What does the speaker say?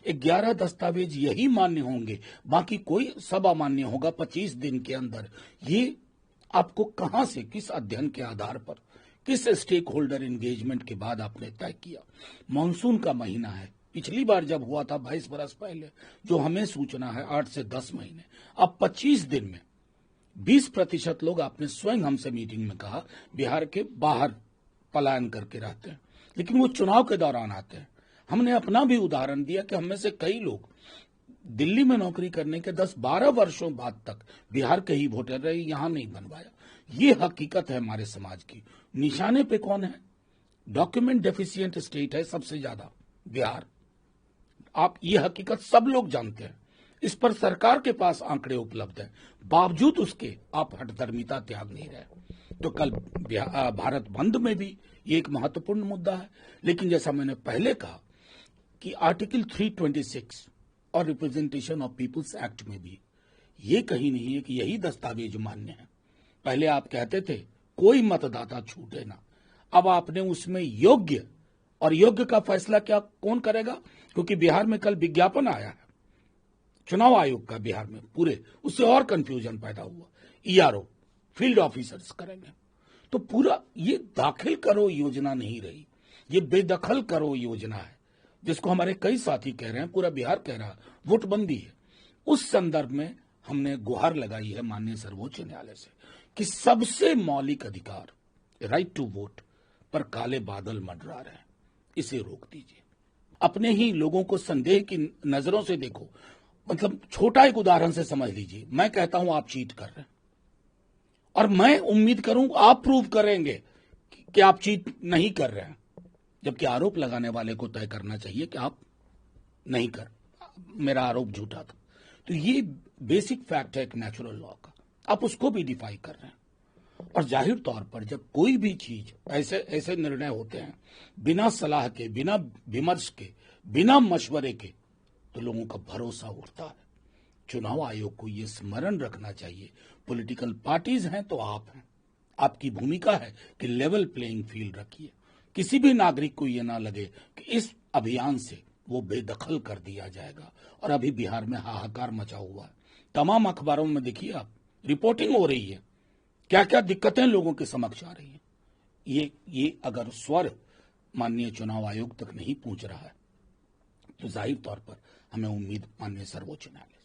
11 दस्तावेज यही मान्य होंगे, बाकी कोई सब अमान्य होगा 25 दिन के अंदर। ये आपको कहां से, किस अध्ययन के आधार पर, किस स्टेक होल्डर एंगेजमेंट के बाद आपने तय किया? मानसून का महीना है, पिछली बार जब हुआ था 22 बरस पहले, जो हमें सूचना है 8 से 10 महीने। अब 25 दिन में 20% लोग, आपने स्वयं हमसे मीटिंग में कहा, बिहार के बाहर पलायन करके रहते हैं, लेकिन वो चुनाव के दौरान आते हैं। हमने अपना भी उदाहरण दिया कि हम में से कई लोग दिल्ली में नौकरी करने के 10-12 वर्षों बाद तक बिहार के ही वोटर रहे, यहां नहीं बनवाया। ये हकीकत है हमारे समाज की। निशाने पे कौन है? डॉक्यूमेंट डेफिशिएंट स्टेट है सबसे ज्यादा बिहार। आप ये हकीकत सब लोग जानते हैं, इस पर सरकार के पास आंकड़े उपलब्ध हैं, बावजूद उसके आप हठधर्मिता त्याग नहीं रहे। तो कल भारत बंद में भी ये एक महत्वपूर्ण मुद्दा है। लेकिन जैसा मैंने पहले कहा कि आर्टिकल 326 और रिप्रेजेंटेशन ऑफ पीपुल्स एक्ट में भी ये कहीं नहीं है कि यही दस्तावेज मान्य है। पहले आप कहते थे कोई मतदाता छूटे ना, अब आपने उसमें योग्य, और योग्य का फैसला क्या कौन करेगा? क्योंकि बिहार में कल विज्ञापन आया है चुनाव आयोग का बिहार में, पूरे उससे और कंफ्यूजन पैदा हुआ। ईआरओ, फील्ड ऑफिसर्स करेंगे। तो पूरा ये दाखिल करो योजना नहीं रही, ये बेदखल करो योजना है, जिसको हमारे कई साथी कह रहे हैं, पूरा बिहार कह रहा है वोटबंदी है। उस संदर्भ में हमने गुहार लगाई है माननीय सर्वोच्च न्यायालय से कि सबसे मौलिक अधिकार, राइट टू वोट पर काले बादल मंडरा रहे हैं, इसे रोक दीजिए। अपने ही लोगों को संदेह की नजरों से देखो। मतलब छोटा एक उदाहरण से समझ लीजिए, मैं कहता हूं आप चीट कर रहे हैं, और मैं उम्मीद करूं आप प्रूव करेंगे कि आप चीट नहीं कर रहे हैं, जबकि आरोप लगाने वाले को तय करना चाहिए कि आप नहीं कर, मेरा आरोप झूठा था। तो ये बेसिक फैक्ट है एक नेचुरल लॉ का, आप उसको भी डिफाई कर रहे हैं। और जाहिर तौर पर जब कोई भी चीज ऐसे निर्णय होते हैं बिना सलाह के, बिना विमर्श के, बिना मशवरे के, तो लोगों का भरोसा उठता है। चुनाव आयोग को यह स्मरण रखना चाहिए, पॉलिटिकल पार्टीज हैं तो आप हैं, आपकी भूमिका है कि लेवल प्लेइंग फील्ड रखिए। किसी भी नागरिक को यह ना लगे कि इस अभियान से वो बेदखल कर दिया जाएगा। और अभी बिहार में हाहाकार मचा हुआ है, तमाम अखबारों में देखिए आप, रिपोर्टिंग हो रही है, क्या क्या दिक्कतें लोगों के समक्ष आ रही हैं। ये अगर स्वर माननीय चुनाव आयोग तक नहीं पहुंच रहा है, तो जाहिर तौर पर हमें उम्मीद माननीय सर्वोच्च न्यायालय